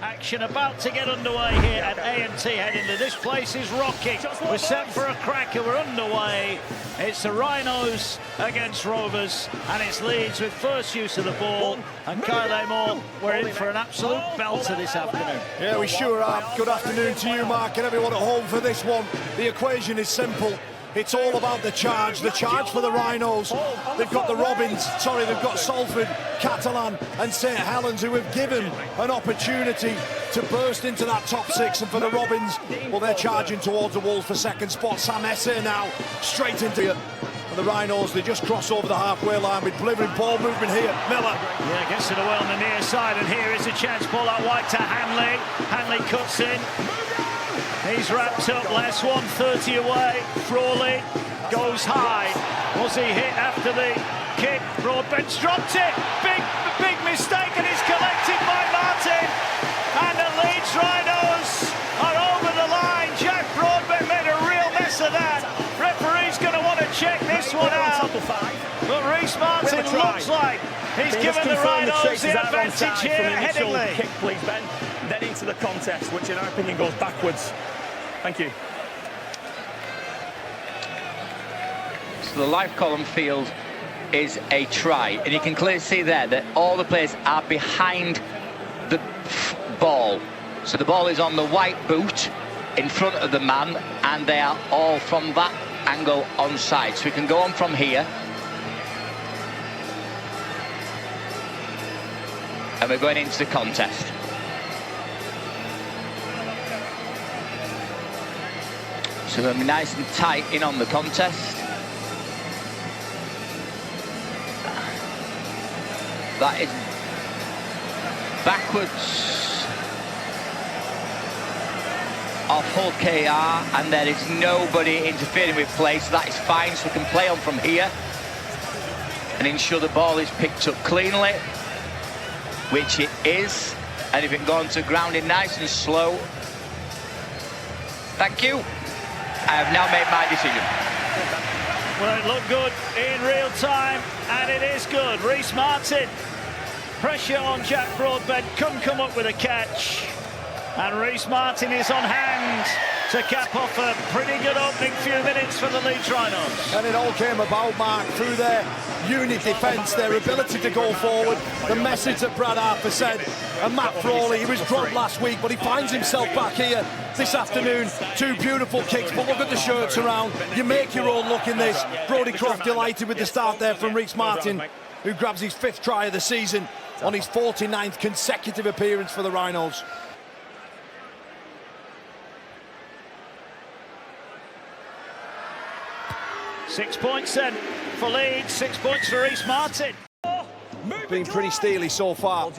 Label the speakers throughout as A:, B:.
A: Action about to get underway here at A&T Headingley. This place is rocking. We're set for a cracker. We're underway. It's the Rhinos against Rovers, and it's Leeds with first use of the ball. And Kyle Amor, we're in for an absolute belter this afternoon.
B: Yeah, we sure are. Good afternoon to you, Mark, and everyone at home for this one. The equation is simple. It's all about the charge for the Rhinos. They've got they've got Salford, Catalan and St Helens, who have given an opportunity to burst into that top six. And for the Robins, well, they're charging towards the Wolves for second spot. Sam Esse now straight into it. And the Rhinos, they just cross over the halfway line with delivering ball movement here. Miller.
A: Yeah, gets it away on the near side, and here is a chance. Ball out wide to Hanley. Hanley cuts in. He's wrapped up, last one, 30 away. Frawley goes high. Was he hit after the kick? Broadbent's dropped it. Big mistake, and it's collected by Martin. And the Leeds Rhinos are over the line. Jack Broadbent made a real mess of that. Referee's going to want to check this one out. But Rhys Martin looks like he's given the Rhinos the advantage here at Headingley.
C: Kick, please, Ben. Then into the contest, which in our opinion goes backwards. Thank you.
D: So the live column field is a try, and you can clearly see there that all the players are behind the ball. So the ball is on the white boot in front of the man, and they are all from that angle onside. So we can go on from here. And we're going into the contest. So we're nice and tight in on the contest. That is backwards off Hull KR, and there is nobody interfering with play, so that is fine. So we can play on from here and ensure the ball is picked up cleanly, which it is. And if it goes to ground in nice and slow. Thank you. I have now made my decision.
A: Well, it looked good in real time, and it is good. Rhys Martin, pressure on Jack Broadbent, couldn't come up with a catch. And Rhys Martin is on hand to cap off a pretty good opening few minutes for the Leeds Rhinos.
B: And it all came about, Mark, through their unit defence, their ability to go forward, the message that Brad Harper said. And Matt Frawley, he was dropped last week, but he finds himself back here this afternoon. Two beautiful kicks, but look at the shirts around. You make your own look in this. Brodie Croft delighted with the start there from Rhys Martin, who grabs his 5th try of the season on his 49th consecutive appearance for the Rhinos.
A: Six points then for Leeds, 6 points for Rhys Martin.
B: Been pretty steely so far.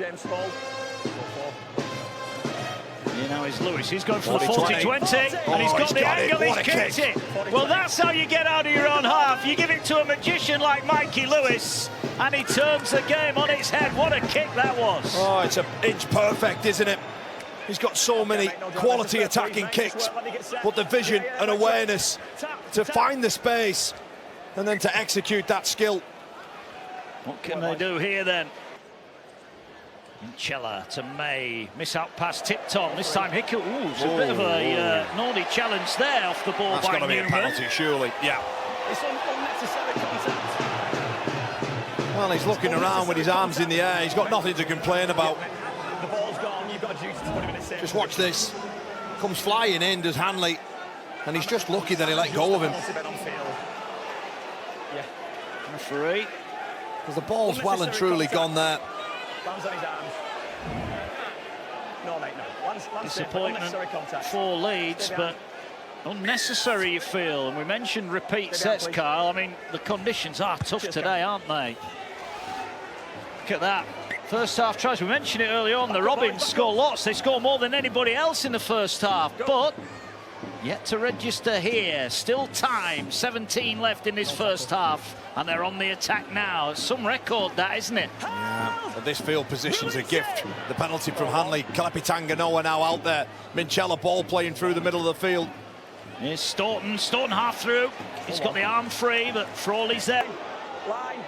A: You know, it's Lewis, he's going for the 40-20, and he's got the angle, he's kicked it. Well, that's how you get out of your own half. You give it to a magician like Mikey Lewis, and he turns the game on its head. What a kick that was.
B: Oh, it's an inch perfect, isn't it? He's got so many quality attacking kicks, but the vision and awareness to find the space and then to execute that skill.
A: What can they do here then? Chella to May, miss out pass Tipton, this time Hickle. Ooh, it's a bit of a naughty challenge there off the ball.
B: That's
A: by
B: got to be a penalty, surely. Yeah.
C: It's unnecessary contact.
B: Well, he's looking around with his arms in the air. He's got nothing to complain about.
C: The ball's gone, you've got a duty to put him in a safe.
B: Just watch this. Comes flying in, does Hanley, and he's just lucky that he let go of him.
C: Yeah.
A: Referee.
B: Because the ball's well and truly gone there.
C: Lands on his arms. No, mate, no. Lands
A: Disappointment for Leeds, but unnecessary, you feel. And we mentioned repeat sets, Carl. I mean, the conditions are tough today, aren't they? Look at that. First half tries. We mentioned it early on. The Robins score lots. They score more than anybody else in the first half. But yet to register here. Still time. 17 left in this first half. And they're on the attack now. It's some record, that, isn't it?
B: Yeah, but this field position's a gift. The penalty from Hanley. Kalepitanga Noah now out there. Minchella ball playing through the middle of the field.
A: Here's Staunton. Staunton half through. He's got the arm free, but Frawley's there.
C: Line.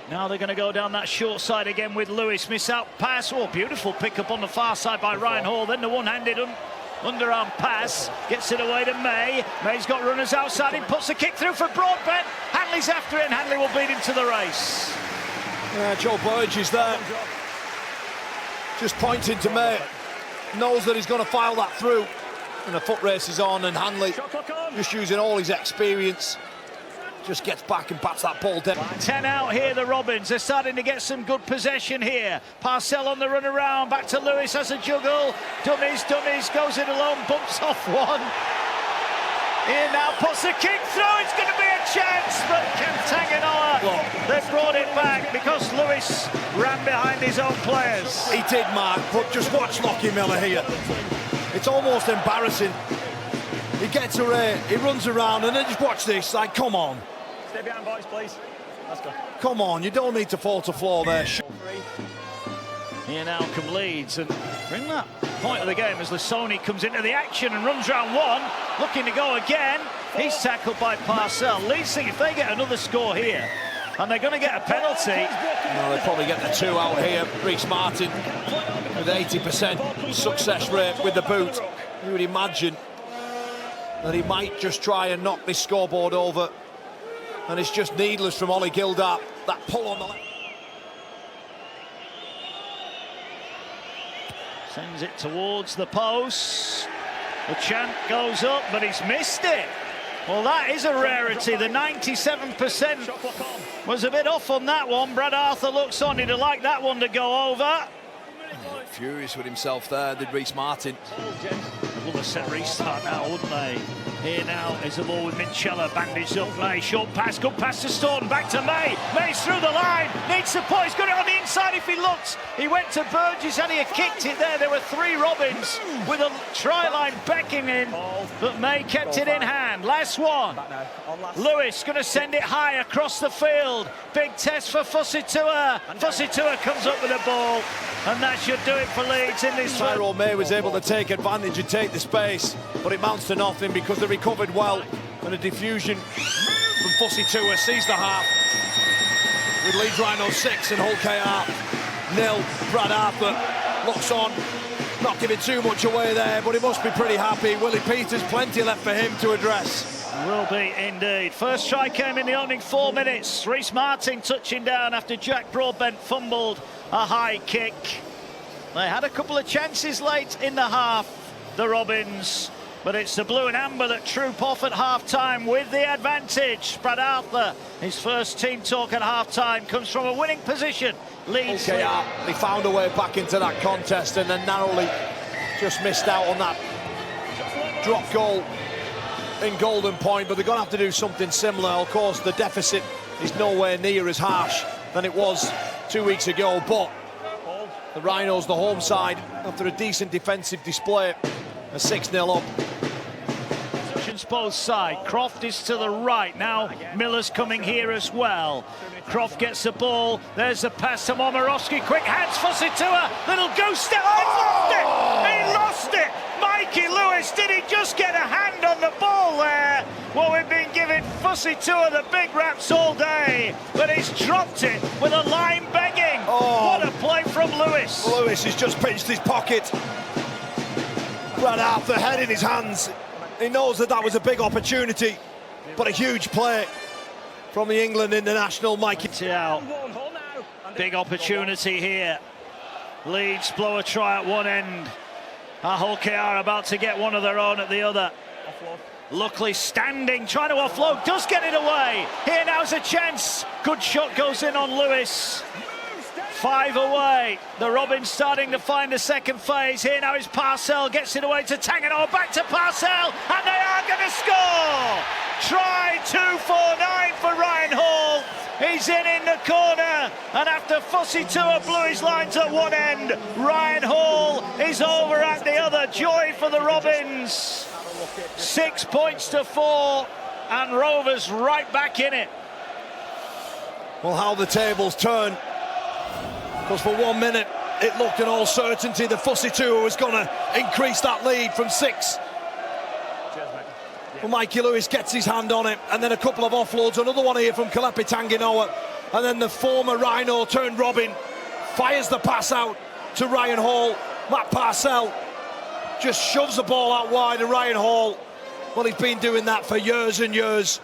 A: Now they're going to go down that short side again with Lewis. Miss out pass. Oh, beautiful pick up on the far side by Ryan Hall. Then the one-handed underarm pass. Gets it away to May. May's got runners outside him. Puts the kick through for Broadbent. Hanley's after it, and Hanley will beat him to the race.
B: Yeah, Joe Burge is there. Just pointing to May. Knows that he's going to file that through. And the foot race is on, and Hanley, just using all his experience, just gets back and bats that ball down.
A: 10 out here, the Robins. They're starting to get some good possession here. Parcell on the run around, back to Lewis as a juggle. Dummies, goes it alone, bumps off one. Here now puts the kick through, it's going to be a chance, but Tanganoa, they've brought it back because Lewis ran behind his own players.
B: He did, Mark, but just watch Lachlan Miller here. It's almost embarrassing. He gets away, he runs around, and then just watch this, like, come on.
C: Stay behind, boys, please. Let's go.
B: Come on, you don't need to fall to floor there.
A: Here now come Leeds, and bring that point of the game as Lasoni comes into the action and runs round one, looking to go again. He's tackled by Parcell. Leeds think if they get another score here, and they're going to get a penalty.
B: They probably get the two out here. Reece Martin with 80% success rate with the boot. You would imagine that he might just try and knock this scoreboard over. And it's just needless from Ollie Gildart. That pull on the left.
A: Sends it towards the post. The chant goes up, but he's missed it. Well, that is a rarity. The 97% was a bit off on that one. Brad Arthur looks on. He'd have liked that one to go over.
B: Furious with himself there, did Reece Martin.
A: Love a set restart now, wouldn't they? Here now is the ball with Minchella, bandaged up. May, short pass, good pass to Staunton, back to May. May's through the line, needs support, he's got it on the inside if he looks. He went to Burgess and he had kicked it there. There were three Robins with a try line becking in, but May kept it in hand. Last one. Lewis going to send it high across the field. Big test for Fusitua. Fusitua comes up with the ball, and that should do it for Leeds in this one.
B: Tyrone May was able to take advantage and take the space, but it mounts to nothing because they recovered well, and a diffusion from Fusitua sees the half with Leeds Rhinos 6 and Hull KR 0. Brad Arthur locks on, not giving too much away there, but he must be pretty happy. Willie Peters, plenty left for him to address.
A: Will be indeed. First try came in the opening 4 minutes. Reece Martin touching down after Jack Broadbent fumbled a high kick. They had a couple of chances late in the half, the Robins, but it's the blue and amber that troop off at half-time with the advantage. Brad Arthur, his first team talk at half-time, comes from a winning position. Leeds.
B: Okay, they found a way back into that contest and then narrowly just missed out on that drop goal in Golden Point, but they're going to have to do something similar. Of course, the deficit is nowhere near as harsh than it was 2 weeks ago, but the Rhinos, the home side, after a decent defensive display, are 6-0 up.
A: Both side. Croft is to the right now. Miller's coming here as well. Croft gets the ball. There's the pass to Momorowski. Quick hands for Situa. Little ghost step. He lost it. Mikey Lewis, did he just get a hand on the ball there? Well, we've been giving Fusitua the big raps all day, but he's dropped it with a line begging. What a play from Lewis.
B: Lewis has just pinched his pocket. Brad Arthur, head in his hands. He knows that that was a big opportunity, but a huge play from the England international, Mikey.
A: Out. Big opportunity here. Leeds blow a try at one end. Hull KR about to get one of their own at the other. Luckily standing, trying to offload, does get it away. Here now's a chance. Good shot goes in on Lewis. 5 away. The Robins starting to find the second phase. Here now is Parcell, gets it away to Tanganoa, back to Parcell, and they are going to score! Try 2-4-9 for Ryan Hall. He's in the corner, and after Fusitua blew his lines at one end, Ryan Hall is over at the other. Joy for the Robins. 6 points to 4, and Rovers right back in it.
B: Well, how the tables turn. Because for 1 minute, it looked in all certainty that Fusitua was going to increase that lead from 6. Well, Mikey Lewis gets his hand on it, and then a couple of offloads, another one here from Kalepi Tanganoa. And then the former Rhino turned Robin fires the pass out to Ryan Hall. Matt Parcell just shoves the ball out wide, and Ryan Hall, well, he's been doing that for years and years.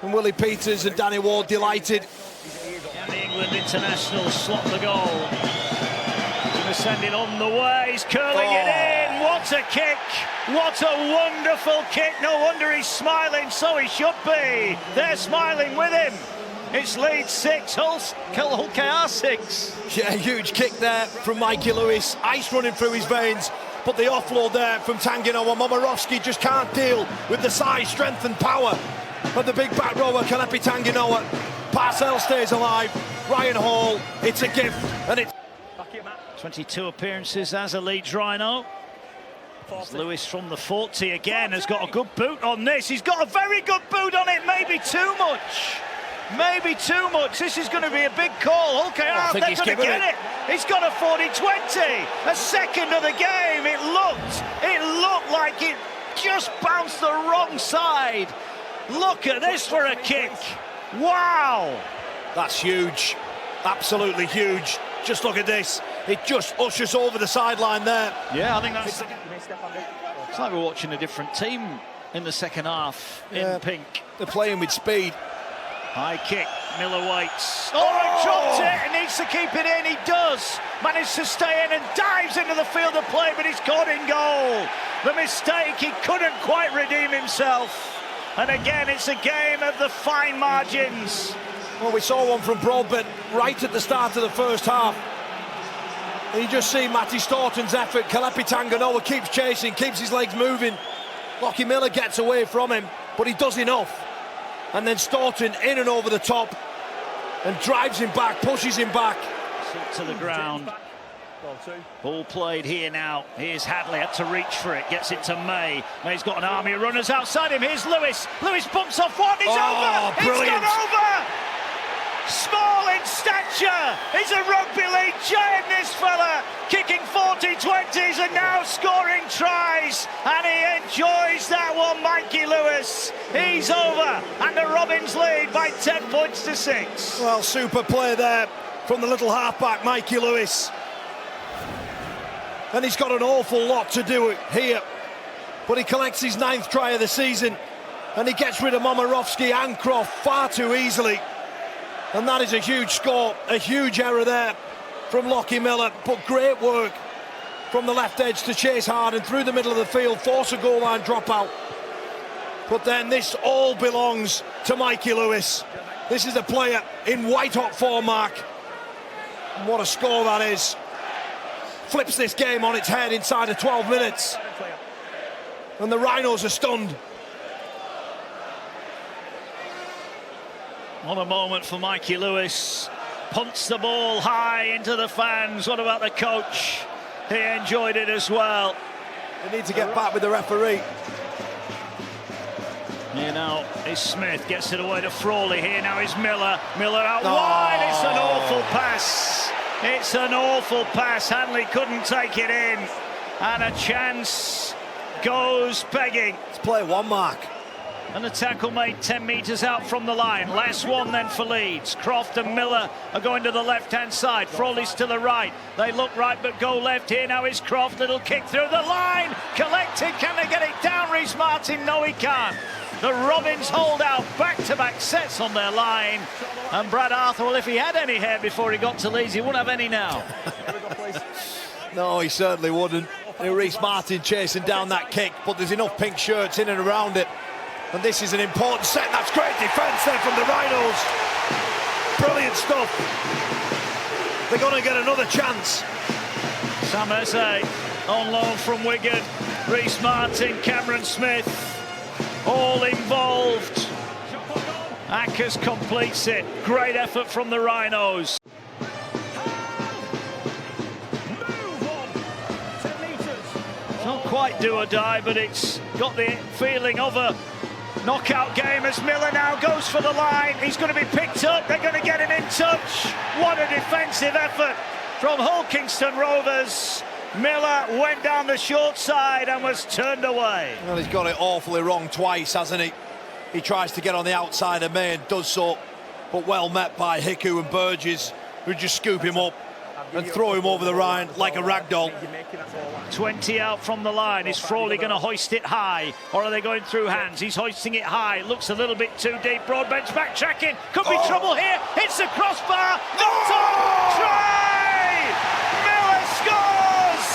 B: And Willie Peters and Danny Ward delighted.
A: And the England international slot the goal. Sending on the way, he's curling it in. What a kick! What a wonderful kick! No wonder he's smiling, so he should be. They're smiling with him. It's Leeds 6, Hull KR 6.
B: Yeah, huge kick there from Mikey Lewis. Ice running through his veins, but the offload there from Tanginoa. Momirovski just can't deal with the size, strength and power of the big back rower, Kalepi Tanginoa. Parcell stays alive. Ryan Hall, it's a gift, and it's
A: 22 appearances as a Leeds Rhino. Lewis from the 40 again has got a good boot on this. He's got a very good boot on it, maybe too much. Maybe too much. This is going to be a big call. Okay, they're going to get it. He's got a 40-20. A second of the game. It looked like it just bounced the wrong side. Look at this for a kick. Wow.
B: That's huge. Absolutely huge. Just look at this. It just ushers over the sideline there.
A: Yeah, I think that's... It's like we're watching a different team in the second half in pink.
B: They're playing with speed.
A: High kick, Miller waits. Oh, he dropped it and needs to keep it in. He does. Managed to stay in and dives into the field of play, but he's caught in goal. The mistake, he couldn't quite redeem himself. And again, it's a game of the fine margins.
B: Well, we saw one from Broadbent right at the start of the first half. And you just see Matty Staunton's effort. Kalepi Tanginoa keeps chasing, keeps his legs moving. Lachlan Miller gets away from him, but he does enough. And then Staunton in and over the top and drives him back, pushes him back.
A: To the ground. Ball played here now. Here's Hadley, had to reach for it, gets it to May. May's got an army of runners outside him. Here's Lewis. Lewis bumps off one, he's over!
B: Brilliant.
A: He's gone over! Small in stature, he's a rugby league giant, this fella, kicking 40-20s and now scoring tries, and he enjoys that one, Mikey Lewis. He's over, and the Robins lead by 10 points to 6.
B: Well, super play there from the little halfback, Mikey Lewis. And he's got an awful lot to do here, but he collects his 9th try of the season, and he gets rid of Momirovski and Croft far too easily. And that is a huge score, a huge error there from Lachlan Miller, but great work from the left edge to chase hard and through the middle of the field, force a goal line dropout. But then this all belongs to Mikey Lewis. This is a player in white-hot form, Mark. And what a score that is. Flips this game on its head inside of 12 minutes. And the Rhinos are stunned.
A: What a moment for Mikey Lewis. Punts the ball high into the fans. What about the coach? He enjoyed it as well.
B: They need to get back with the referee.
A: Here now is Smith, gets it away to Frawley. Here now is Miller. Miller out wide. It's an awful pass. It's an awful pass. Hanley couldn't take it in. And a chance goes begging.
B: Let's play one, Mark.
A: And the tackle made 10 metres out from the line. Last one then for Leeds. Croft and Miller are going to the left-hand side. Frawley's to the right. They look right but go left. Here now is Croft. Little kick through the line. Collected. Can they get it down? Rhys Martin? No, he can't. The Robins hold out. Back-to-back sets on their line. And Brad Arthur, well, if he had any hair before he got to Leeds, he wouldn't have any now.
B: No, he certainly wouldn't. Rhys Martin chasing down that kick, but there's enough pink shirts in and around it. And this is an important set. That's great defence there from the Rhinos. Brilliant stuff. They're going to get another chance.
A: Sam Eze on loan from Wigan. Rhys Martin, Cameron Smith, all involved. Ackers completes it. Great effort from the Rhinos. It's not quite do or die, but it's got the feeling of a knockout game as Miller now goes for the line. He's going to be picked up. They're going to get him in touch. What a defensive effort from Hull Kingston Rovers. Miller went down the short side and was turned away.
B: Well, he's got it awfully wrong twice, hasn't he? He tries to get on the outside of May and does so but well met by Hiku and Burgess, who just scoop him up and throw him over the line like a ragdoll.
A: 20 out from the line. Is Frawley going to hoist it high, or are they going through hands? He's hoisting it high. Looks a little bit too deep. Broadbent's backtracking. Could be trouble here. Hits the crossbar. Knocked on. Try! Miller scores!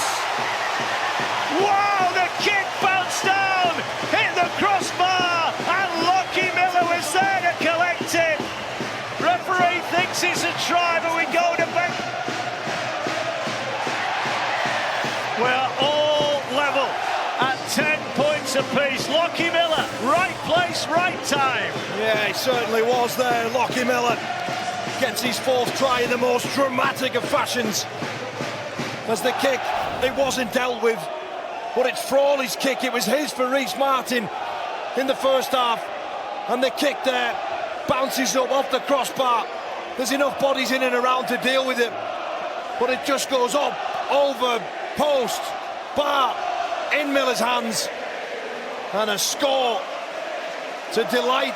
A: Wow, the kick bounced down, hit the crossbar, and Lachlan Miller was there to collect it. Referee thinks it's a try, but we go to back. We're all level at 10 points apiece. Lachlan Miller, right place, right time.
B: Yeah, he certainly was there. Lachlan Miller gets his 4th try in the most dramatic of fashions. As the kick, it wasn't dealt with, but it's Frawley's kick. It was his for Reece Martin in the first half, and the kick there bounces up off the crossbar. There's enough bodies in and around to deal with it, but it just goes up, over, post, bar, in Miller's hands, and a score to delight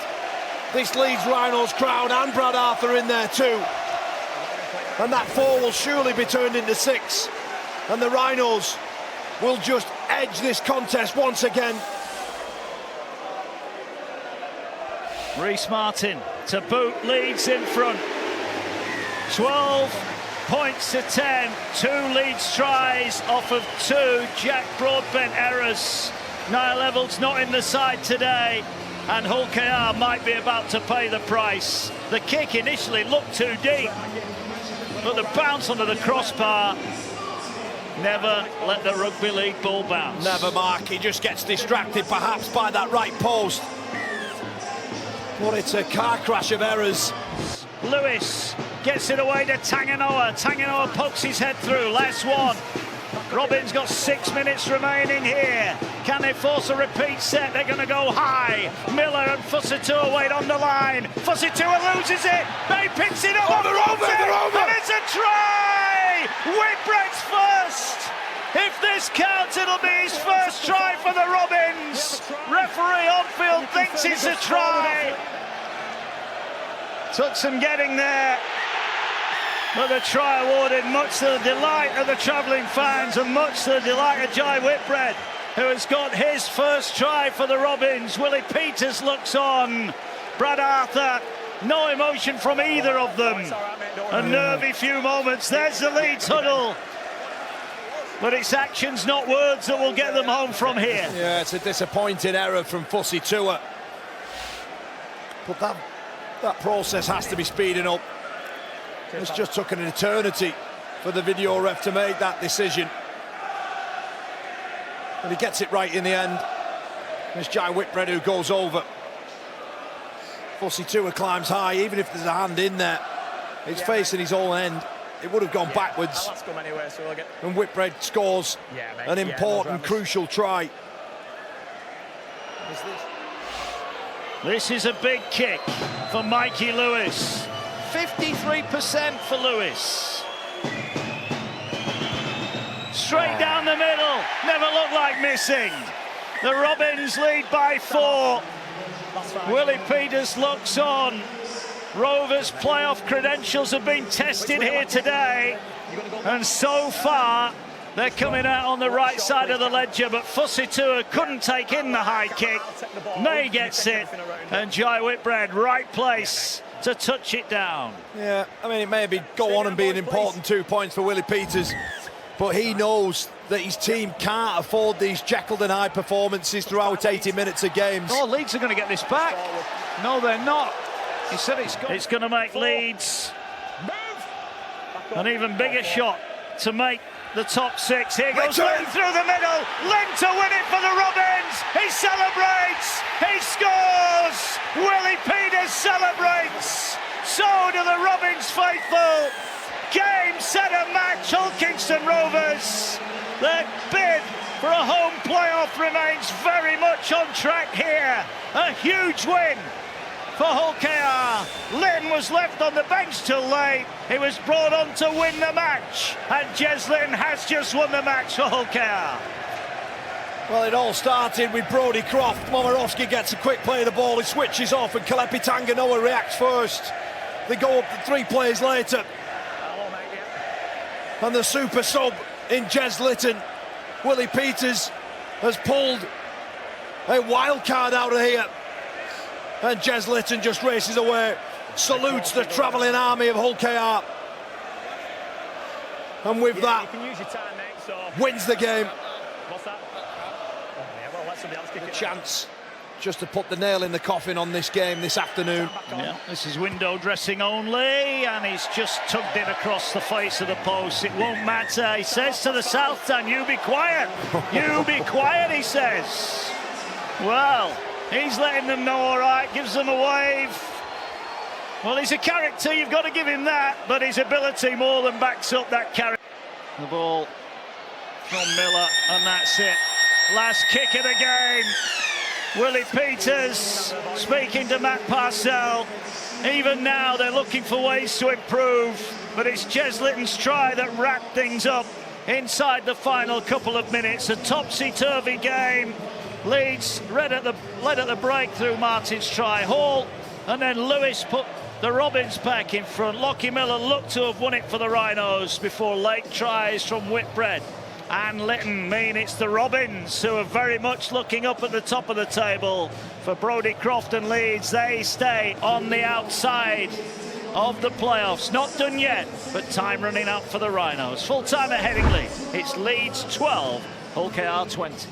B: this Leeds Rhinos crowd, and Brad Arthur in there too. And that 4 will surely be turned into 6, and the Rhinos will just edge this contest once again.
A: Reece Martin to boot, Leeds in front. 12 points to 10. 2 Leeds tries off of 2 Jack Broadbent errors. Niall Evalds not in the side today, and Hull KR might be about to pay the price. The kick initially looked too deep, but the bounce onto the crossbar. Never let the rugby league ball bounce.
B: Never, Mark. He just gets distracted perhaps by that right post. But it's a car crash of errors.
A: Lewis gets it away to Tanganoa. Tanganoa pokes his head through. Last one. Robins got 6 minutes remaining here. Can they force a repeat set? They're going to go high. Miller and Fusitu'a wait on the line. Fusitu'a loses it. Bay picks it up.
B: Oh, they're over,
A: and it's a try! Whitbread's first. If this counts, it'll be his first try for the Robins. Referee on field thinks it's a try. Took some getting there, but the try awarded, much to the delight of the travelling fans and much to the delight of Jai Whitbread, who has got his first try for the Robins. Willie Peters looks on. Brad Arthur, no emotion from either of them. A nervy few moments. There's the Leeds huddle. But it's actions, not words, that will get them home from here.
B: Yeah, it's a disappointing error from Fusitu'a. But that process has to be speeding up. It's just took an eternity for the video ref to make that decision. And he gets it right in the end. It's Jai Whitbread who goes over. Fusitu'a climbs high, even if there's a hand in there. It's facing his own end. It would have gone backwards. And Whitbread scores an important, crucial try.
A: This is a big kick for Mikey Lewis. 53% for Lewis. Straight down the middle. Never looked like missing. The Robins lead by 4. Willie Peters looks on. Rovers' playoff credentials have been tested here today, and so far they're coming out on the right side of the ledger, but Fusitu'a couldn't take in the high kick. May gets it, and Jai Whitbread, right place to touch it down.
B: Yeah, I mean, it may go on and be an important 2 points for Willie Peters, but he knows that his team can't afford these Jekyll and Hyde performances throughout 80 minutes of games.
A: Oh, Leeds are going to get this back. No, they're not. He said it's going to make Leeds an even bigger shot to make the top 6. Here goes Lynn through the middle. Lynn to win it for the Robins. He celebrates. He scores. Willie Peters celebrates. So do the Robins faithful. Game, set and match. Hull Kingston Rovers. Their bid for a home playoff remains very much on track here. A huge win for Hull KR. Lynn was left on the bench till late. He was brought on to win the match, and Jez Lynn has just won the match for Hull KR.
B: Well, it all started with Brodie Croft. Momorowski gets a quick play of the ball, he switches off, and Kalepi Tanganoa reacts first. They go up 3 plays later. And the super sub in Jez Litton, Willie Peters, has pulled a wild card out of here. And Jez Litton just races away, salutes the travelling army of Hull KR. And with that, wins the game. A chance just to put the nail in the coffin on this game this afternoon.
A: Yeah, this is window dressing only, and he's just tugged it across the face of the post. It won't matter, he says to the South Stand, you be quiet. You be quiet, he says. Well, he's letting them know, all right, gives them a wave. Well, he's a character, you've got to give him that, but his ability more than backs up that character. The ball from Miller, and that's it. Last kick of the game. Willie Peters speaking to Matt Parcell. Even now they're looking for ways to improve, but it's Jez Litton's try that wrapped things up inside the final couple of minutes. A topsy-turvy game. Leeds led at the break through Martin's try. Hall and then Lewis put the Robins back in front. Lachlan Miller looked to have won it for the Rhinos before late tries from Whitbread and Litton mean it's the Robins who are very much looking up at the top of the table. For Brodie Croft and Leeds, they stay on the outside of the playoffs. Not done yet, but time running out for the Rhinos. Full time at Headingley. It's Leeds 12, Hull KR 20.